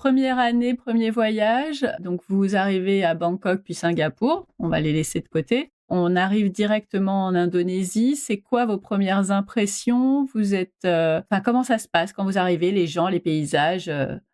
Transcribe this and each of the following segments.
Première année, premier voyage, donc vous arrivez à Bangkok puis Singapour, on va les laisser de côté. On arrive directement en Indonésie. C'est quoi vos premières impressions? Vous êtes, comment ça se passe quand vous arrivez, les gens, les paysages,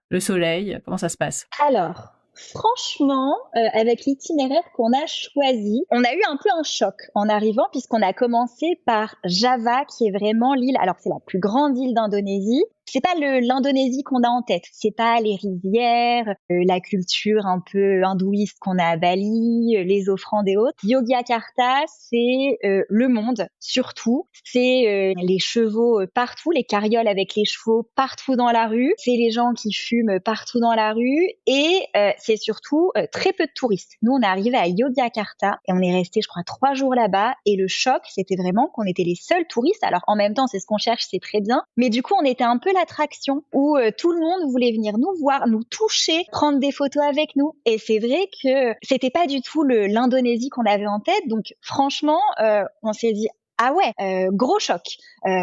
le soleil, comment ça se passe? Alors, franchement, avec l'itinéraire qu'on a choisi, on a eu un peu un choc en arrivant puisqu'on a commencé par Java, qui est vraiment l'île, alors c'est la plus grande île d'Indonésie. C'est pas l'Indonésie qu'on a en tête, c'est pas les rizières, la culture un peu hindouiste qu'on a à Bali, les offrandes et autres. Yogyakarta, c'est le monde surtout, c'est les chevaux partout, les carrioles avec les chevaux partout dans la rue, c'est les gens qui fument partout dans la rue et c'est surtout très peu de touristes. Nous, on est arrivé à Yogyakarta et on est resté, je crois, 3 jours là-bas et le choc, c'était vraiment qu'on était les seuls touristes. Alors en même temps, c'est ce qu'on cherche, c'est très bien, mais du coup, on était un peu l'attraction où tout le monde voulait venir nous voir, nous toucher, prendre des photos avec nous. Et c'est vrai que c'était pas du tout l'Indonésie qu'on avait en tête. Donc franchement, on s'est dit ah ouais, gros choc.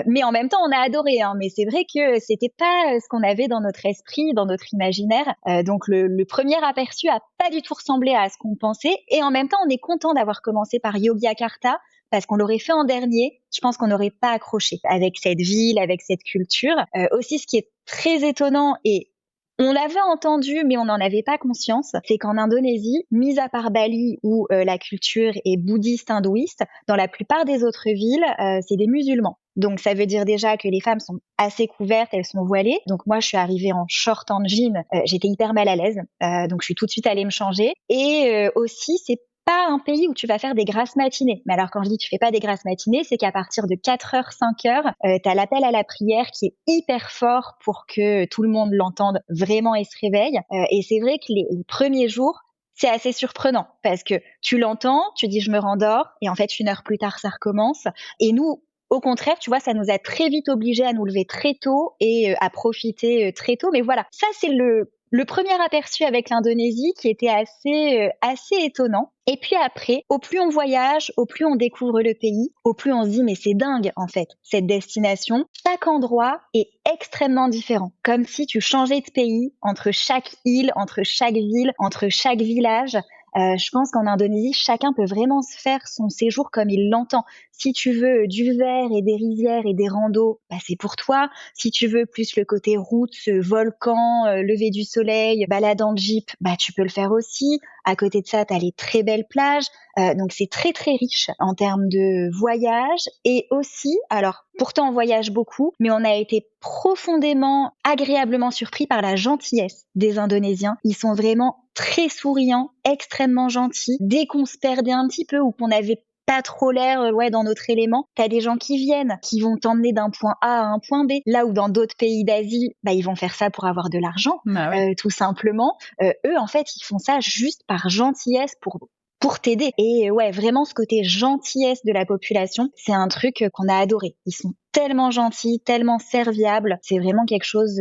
Mais en même temps, on a adoré. Hein, mais c'est vrai que c'était pas ce qu'on avait dans notre esprit, dans notre imaginaire. Donc le premier aperçu a pas du tout ressemblé à ce qu'on pensait. Et en même temps, on est content d'avoir commencé par Yogyakarta parce qu'on l'aurait fait en dernier, je pense qu'on n'aurait pas accroché avec cette ville, avec cette culture. Aussi, ce qui est très étonnant et on l'avait entendu, mais on n'en avait pas conscience, c'est qu'en Indonésie, mis à part Bali, où la culture est bouddhiste, hindouiste, dans la plupart des autres villes, c'est des musulmans. Donc ça veut dire déjà que les femmes sont assez couvertes, elles sont voilées. Donc moi, je suis arrivée en short, en jean, j'étais hyper mal à l'aise, donc je suis tout de suite allée me changer. Et aussi, c'est pas un pays où tu vas faire des grasses matinées. Mais alors, quand je dis tu fais pas des grasses matinées, c'est qu'à partir de 4h, 5h, t'as l'appel à la prière qui est hyper fort pour que tout le monde l'entende vraiment et se réveille. Et c'est vrai que les premiers jours, c'est assez surprenant parce que tu l'entends, tu dis je me rendors et en fait 1 heure plus tard ça recommence. Et nous, au contraire, tu vois, ça nous a très vite obligés à nous lever très tôt et à profiter très tôt. Mais voilà, ça c'est le premier aperçu avec l'Indonésie qui était assez étonnant. Et puis après, au plus on voyage, au plus on découvre le pays, au plus on se dit mais c'est dingue en fait, cette destination. Chaque endroit est extrêmement différent. Comme si tu changeais de pays entre chaque île, entre chaque ville, entre chaque village. Je pense qu'en Indonésie, chacun peut vraiment se faire son séjour comme il l'entend. Si tu veux du vert et des rizières et des randos, bah c'est pour toi. Si tu veux plus le côté route, volcan, lever du soleil, balade en jeep, bah tu peux le faire aussi. À côté de ça, tu as les très belles plages. Donc c'est très très riche en termes de voyage. Et aussi, alors pourtant on voyage beaucoup, mais on a été profondément, agréablement surpris par la gentillesse des Indonésiens. Ils sont vraiment très souriants, extrêmement gentils. Dès qu'on se perdait un petit peu ou qu'on avait pas trop l'air dans notre élément, t'as des gens qui viennent, qui vont t'emmener d'un point A à un point B. Là où dans d'autres pays d'Asie, bah ils vont faire ça pour avoir de l'argent, Bah oui. tout simplement. Eux en fait, ils font ça juste par gentillesse pour t'aider. Et ouais, vraiment ce côté gentillesse de la population, c'est un truc qu'on a adoré. Ils sont tellement gentils, tellement serviables, c'est vraiment quelque chose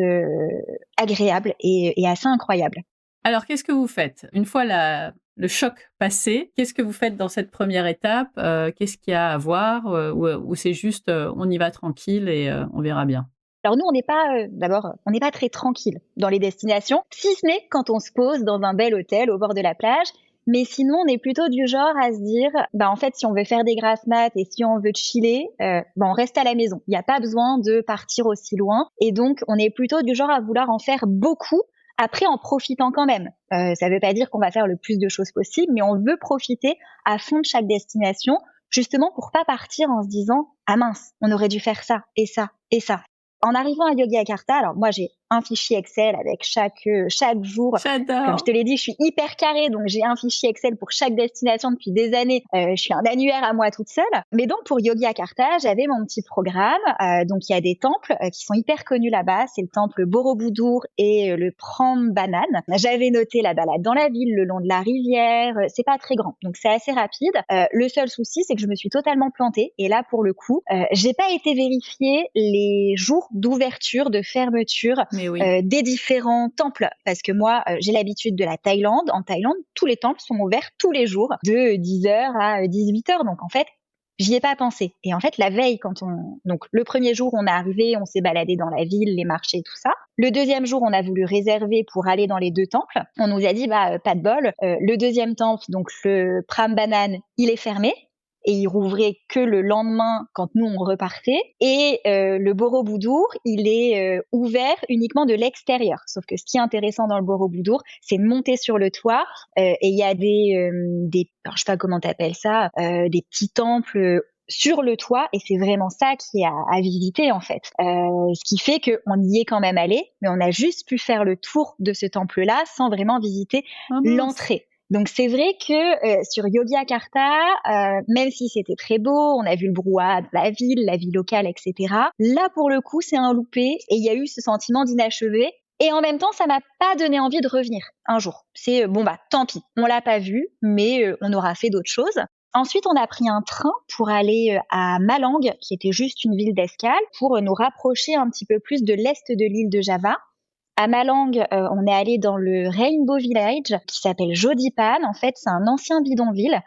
agréable et assez incroyable. Alors, qu'est-ce que vous faites? Une fois le choc passé, qu'est-ce que vous faites dans cette première étape? Qu'est-ce qu'il y a à voir? Ou c'est juste, on y va tranquille et on verra bien? Alors nous, on n'est pas, d'abord, on n'est pas très tranquille dans les destinations, si ce n'est quand on se pose dans un bel hôtel au bord de la plage. Mais sinon, on est plutôt du genre à se dire, bah en fait, si on veut faire des grasses mat et si on veut chiller, bah on reste à la maison. Il n'y a pas besoin de partir aussi loin. Et donc, on est plutôt du genre à vouloir en faire beaucoup. Après, en profitant quand même. Ça veut pas dire qu'on va faire le plus de choses possible, mais on veut profiter à fond de chaque destination, justement pour pas partir en se disant, ah mince, on aurait dû faire ça et ça et ça. En arrivant à Yogyakarta, alors moi j'ai un fichier Excel avec chaque jour. Comme je J'adore! te l'ai dit, je suis hyper carrée, donc j'ai un fichier Excel pour chaque destination depuis des années. Je suis un annuaire à moi toute seule. Mais donc pour Yogyakarta, j'avais mon petit programme. Donc il y a des temples qui sont hyper connus là-bas. C'est le temple Borobudur et le Prambanan. J'avais noté la balade dans la ville, le long de la rivière. C'est pas très grand, donc c'est assez rapide. Le seul souci, c'est que je me suis totalement plantée. Et là, pour le coup, j'ai pas été vérifier les jours d'ouverture, de fermeture Mais oui. des différents temples. Parce que moi, j'ai l'habitude de la Thaïlande. En Thaïlande, tous les temples sont ouverts tous les jours de 10h à 18h. Donc en fait, J'y ai pas pensé. Et en fait, la veille, donc le premier jour, on est arrivé, on s'est baladé dans la ville, les marchés, tout ça. Le deuxième jour, on a voulu réserver pour aller dans les 2 temples. On nous a dit, pas de bol. Le deuxième temple, donc le Prambanan, il est fermé. Et il rouvrait que le lendemain quand nous on repartait. Et le Borobudur, il est ouvert uniquement de l'extérieur. Sauf que ce qui est intéressant dans le Borobudur, c'est de monter sur le toit et il y a alors, je sais pas comment t'appelles ça, des petits temples sur le toit, et c'est vraiment ça qui est à visiter en fait. Ce qui fait qu'on y est quand même allé, mais on a juste pu faire le tour de ce temple-là sans vraiment visiter l'entrée. Donc c'est vrai que sur Yogyakarta, même si c'était très beau, on a vu le brouhaha de la vie locale, etc. Là pour le coup, c'est un loupé et il y a eu ce sentiment d'inachevé. Et en même temps, ça m'a pas donné envie de revenir un jour. C'est tant pis, on l'a pas vu, mais on aura fait d'autres choses. Ensuite, on a pris un train pour aller à Malang, qui était juste une ville d'escale, pour nous rapprocher un petit peu plus de l'est de l'île de Java. À Malang, on est allé dans le Rainbow Village qui s'appelle Jodipan. En fait, c'est un ancien bidonville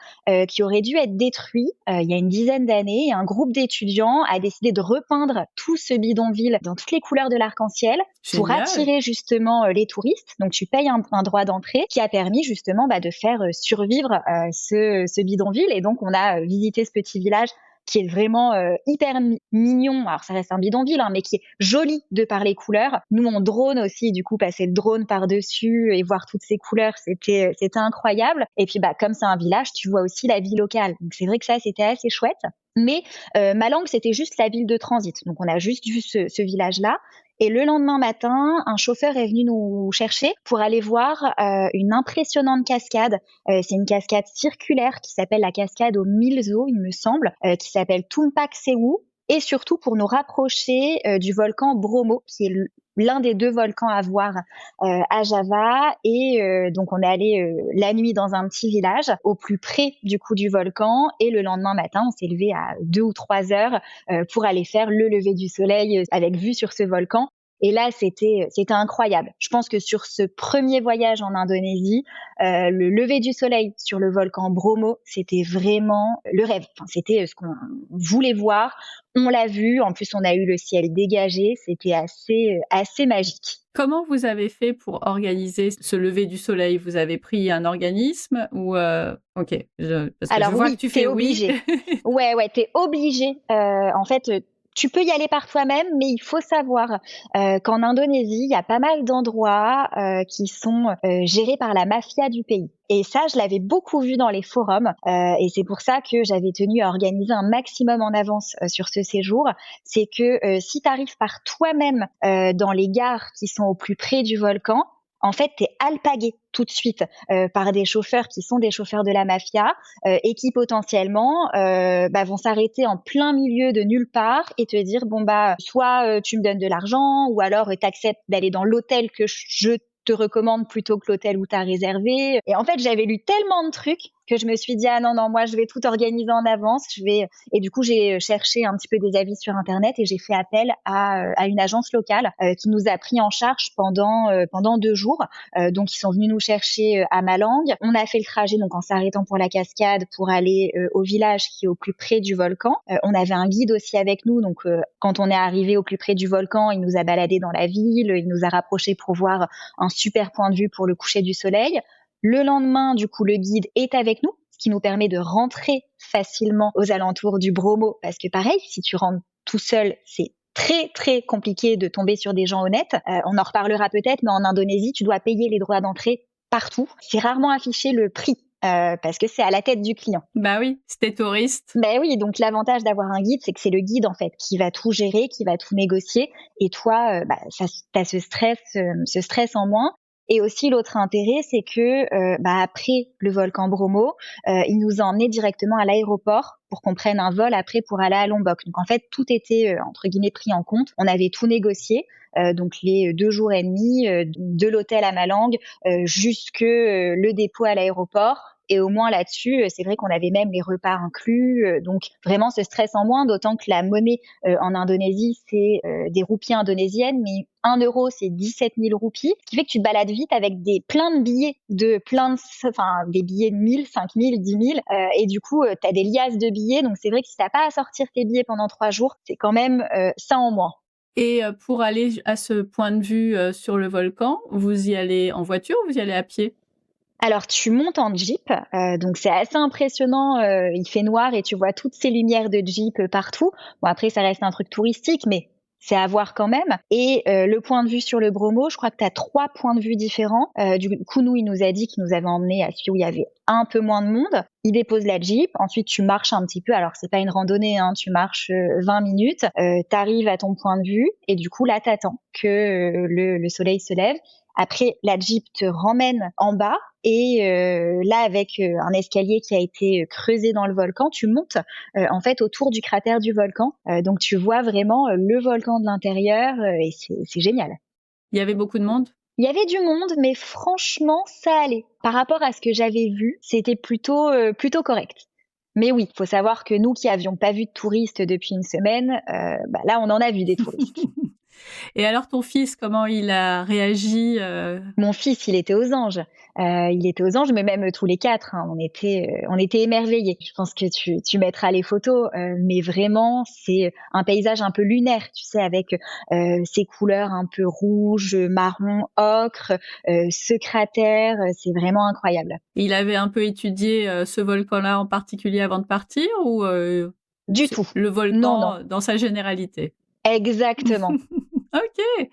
qui aurait dû être détruit il y a une dizaine d'années. Et un groupe d'étudiants a décidé de repeindre tout ce bidonville dans toutes les couleurs de l'arc-en-ciel pour attirer justement les touristes. Donc, tu payes un droit d'entrée qui a permis justement de faire survivre ce bidonville. Et donc, on a visité ce petit village qui est vraiment hyper mignon. Alors, ça reste un bidonville, mais qui est joli de par les couleurs. Nous, on drone aussi, du coup, passer le drone par-dessus et voir toutes ces couleurs, c'était incroyable. Et puis, comme c'est un village, tu vois aussi la vie locale. Donc, c'est vrai que ça, c'était assez chouette. Mais Malang, c'était juste la ville de transit. Donc, on a juste vu ce village-là. Et le lendemain matin, un chauffeur est venu nous chercher pour aller voir une impressionnante cascade. C'est une cascade circulaire qui s'appelle la cascade aux 1000 eaux, il me semble, qui s'appelle Tumpak Sewu. Et surtout pour nous rapprocher du volcan Bromo, qui est l'un des 2 volcans à voir à Java. Et donc on est allé la nuit dans un petit village au plus près du coup du volcan, et le lendemain matin on s'est levé à 2 ou 3 heures pour aller faire le lever du soleil avec vue sur ce volcan. Et là, c'était incroyable. Je pense que sur ce premier voyage en Indonésie, le lever du soleil sur le volcan Bromo, c'était vraiment le rêve. Enfin, c'était ce qu'on voulait voir. On l'a vu. En plus, on a eu le ciel dégagé. C'était assez magique. Comment vous avez fait pour organiser ce lever du soleil? Vous avez pris un organisme ou OK, parce que Alors je vois oui, que tu fais obligé. oui. Ouais, t'es obligé. En fait, tu peux y aller par toi-même, mais il faut savoir qu'en Indonésie, il y a pas mal d'endroits qui sont gérés par la mafia du pays. Et ça, je l'avais beaucoup vu dans les forums. Et c'est pour ça que j'avais tenu à organiser un maximum en avance sur ce séjour. C'est que si tu arrives par toi-même dans les gares qui sont au plus près du volcan, en fait, t'es alpagué tout de suite par des chauffeurs qui sont des chauffeurs de la mafia et qui potentiellement vont s'arrêter en plein milieu de nulle part et te dire soit tu me donnes de l'argent, ou alors t'acceptes d'aller dans l'hôtel que je te recommande plutôt que l'hôtel où t'as réservé. Et en fait, j'avais lu tellement de trucs que je me suis dit, ah non, moi, je vais tout organiser en avance. Et du coup, j'ai cherché un petit peu des avis sur Internet et j'ai fait appel à une agence locale qui nous a pris en charge pendant 2 jours. Donc, ils sont venus nous chercher à Malang. On a fait le trajet donc en s'arrêtant pour la cascade pour aller au village qui est au plus près du volcan. On avait un guide aussi avec nous. Donc, quand on est arrivé au plus près du volcan, il nous a baladés dans la ville. Il nous a rapprochés pour voir un super point de vue pour le coucher du soleil. Le lendemain, du coup, le guide est avec nous, ce qui nous permet de rentrer facilement aux alentours du Bromo. Parce que pareil, si tu rentres tout seul, c'est très, très compliqué de tomber sur des gens honnêtes. On en reparlera peut-être, mais en Indonésie, tu dois payer les droits d'entrée partout. C'est rarement affiché le prix. Parce que c'est à la tête du client. Bah oui, c'était touriste. Bah oui, donc l'avantage d'avoir un guide, c'est que c'est le guide en fait qui va tout gérer, qui va tout négocier, et toi, t'as ce stress en moins. Et aussi l'autre intérêt, c'est que après le volcan Bromo, il nous a emmenés directement à l'aéroport pour qu'on prenne un vol après pour aller à Lombok. Donc en fait, tout était entre guillemets pris en compte. On avait tout négocié. Donc les 2 jours et demi de l'hôtel à Malang jusque le dépôt à l'aéroport. Et au moins là-dessus, c'est vrai qu'on avait même les repas inclus, donc vraiment ce stress en moins, d'autant que la monnaie en Indonésie, c'est des roupies indonésiennes, mais 1 euro, c'est 17 000 roupies, ce qui fait que tu te balades vite avec plein de billets des billets de 1000, 5000, 10 000, et du coup, tu as des liasses de billets, donc c'est vrai que si t'as pas à sortir tes billets pendant 3 jours, c'est quand même ça en moins. Et pour aller à ce point de vue sur le volcan, vous y allez en voiture ou vous y allez à pied? Alors tu montes en Jeep, donc c'est assez impressionnant, il fait noir et tu vois toutes ces lumières de Jeep, partout. Bon après ça reste un truc touristique, mais c'est à voir quand même et le point de vue sur le Bromo, je crois que tu as 3 points de vue différents. Du coup, nous, il nous a dit qu'il nous avait emmenés à celui où il y avait un peu moins de monde. Il dépose la Jeep, ensuite tu marches un petit peu, alors c'est pas une randonnée, hein, tu marches 20 minutes, tu arrives à ton point de vue et du coup là, tu attends que, le soleil se lève. Après, la Jeep te ramène en bas et là, avec un escalier qui a été creusé dans le volcan, tu montes en fait autour du cratère du volcan. Donc tu vois vraiment le volcan de l'intérieur et c'est génial. Il y avait beaucoup de monde? Il y avait du monde, mais franchement, ça allait. Par rapport à ce que j'avais vu, c'était plutôt correct. Mais oui, faut savoir que nous qui avions pas vu de touristes depuis une semaine, là, on en a vu des touristes. Et alors ton fils, comment il a réagi? Mon fils, il était aux anges. Il était aux anges, mais même tous les 4, hein, on était émerveillés. Je pense que tu mettras les photos, mais vraiment, c'est un paysage un peu lunaire, tu sais, avec ces couleurs un peu rouge, marron, ocre, ce cratère, c'est vraiment incroyable. Il avait un peu étudié, ce volcan-là en particulier avant de partir ou, Du c'est tout. le Non, non. volcan dans sa généralité? Exactement. OK.